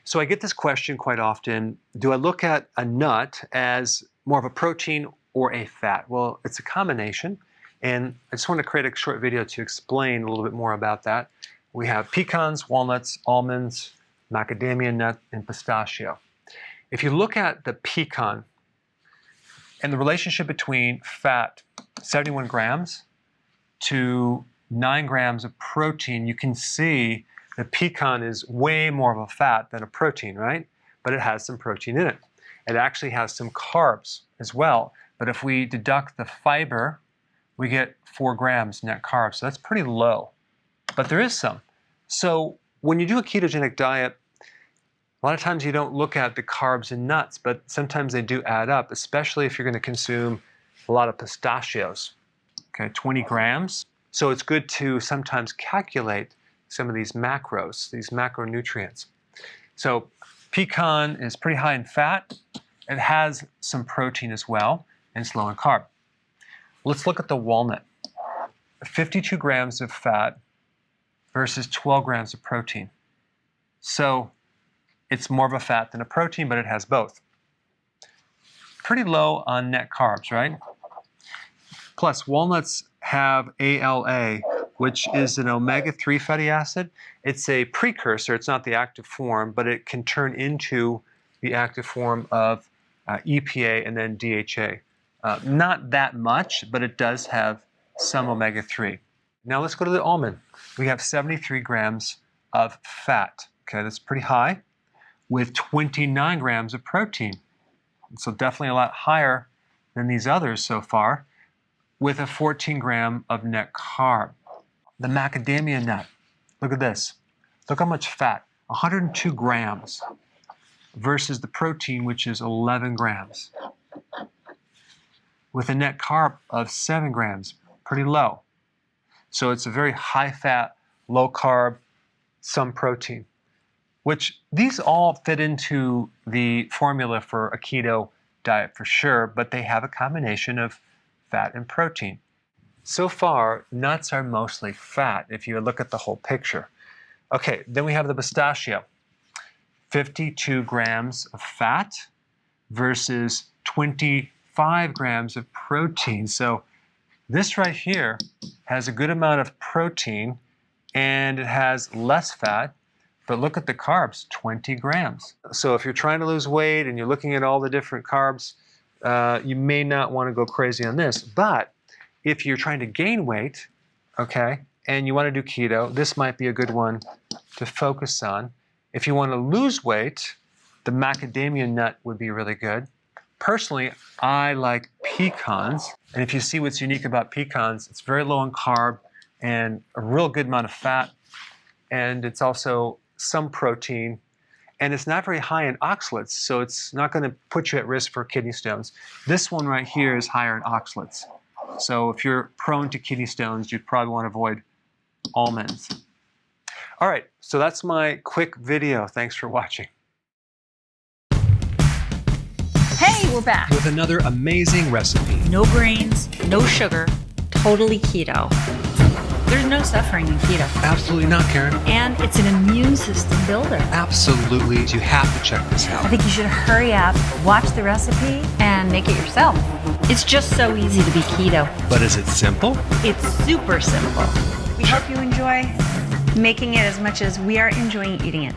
So I get this question quite often, do I look at a nut as more of a protein or a fat? Well, it's a combination, and I just want to create a short video to explain a little bit more about that. We have pecans, walnuts, almonds, macadamia nut, and pistachio. If you look at the pecan and the relationship between fat, 71 grams, to 9 grams of protein, you can see the pecan is way more of a fat than a protein, right? But it has some protein in it. It actually has some carbs as well. But if we deduct the fiber, we get 4 grams net carbs. So that's pretty low. But there is some. So when you do a ketogenic diet, a lot of times you don't look at the carbs in nuts, but sometimes they do add up, especially if you're going to consume a lot of pistachios. Okay, 20 grams. So it's good to sometimes calculate some of these macros, these macronutrients. So pecan is pretty high in fat. It has some protein as well, and it's low in carb. Let's look at the walnut. 52 grams of fat versus 12 grams of protein. So it's more of a fat than a protein, but it has both. Pretty low on net carbs, right? Plus, walnuts have ALA, which is an omega-3 fatty acid. It's a precursor. It's not the active form, but it can turn into the active form of EPA and then DHA. Not that much, but it does have some omega-3. Now let's go to the almond. We have 73 grams of fat. Okay, that's pretty high, with 29 grams of protein. So definitely a lot higher than these others so far, with a 14 gram of net carb. The macadamia nut, look at this. Look how much fat, 102 grams versus the protein, which is 11 grams, with a net carb of 7 grams, pretty low. So it's a very high fat, low carb, some protein, which these all fit into the formula for a keto diet for sure, but they have a combination of fat and protein. So far, nuts are mostly fat if you look at the whole picture. Okay, then we have the pistachio. 52 grams of fat versus 25 grams of protein. So this right here has a good amount of protein and it has less fat, but look at the carbs, 20 grams. So if you're trying to lose weight and you're looking at all the different carbs, you may not want to go crazy on this. But if you're trying to gain weight, okay, and you want to do keto, this might be a good one to focus on. If you want to lose weight, the macadamia nut would be really good. Personally, I like pecans. And if you see what's unique about pecans, it's very low in carb and a real good amount of fat. And it's also some protein. And it's not very high in oxalates, so it's not going to put you at risk for kidney stones. This one right here is higher in oxalates. So if you're prone to kidney stones, you'd probably want to avoid almonds. All right, so that's my quick video. Thanks for watching. Hey, we're back. With another amazing recipe. No grains, no sugar, totally keto. There's no suffering in keto. Absolutely not, Karen. And it's an immune system builder. Absolutely. You have to check this out. I think you should hurry up, watch the recipe, and make it yourself. It's just so easy to be keto. But is it simple? It's super simple. We hope you enjoy making it as much as we are enjoying eating it.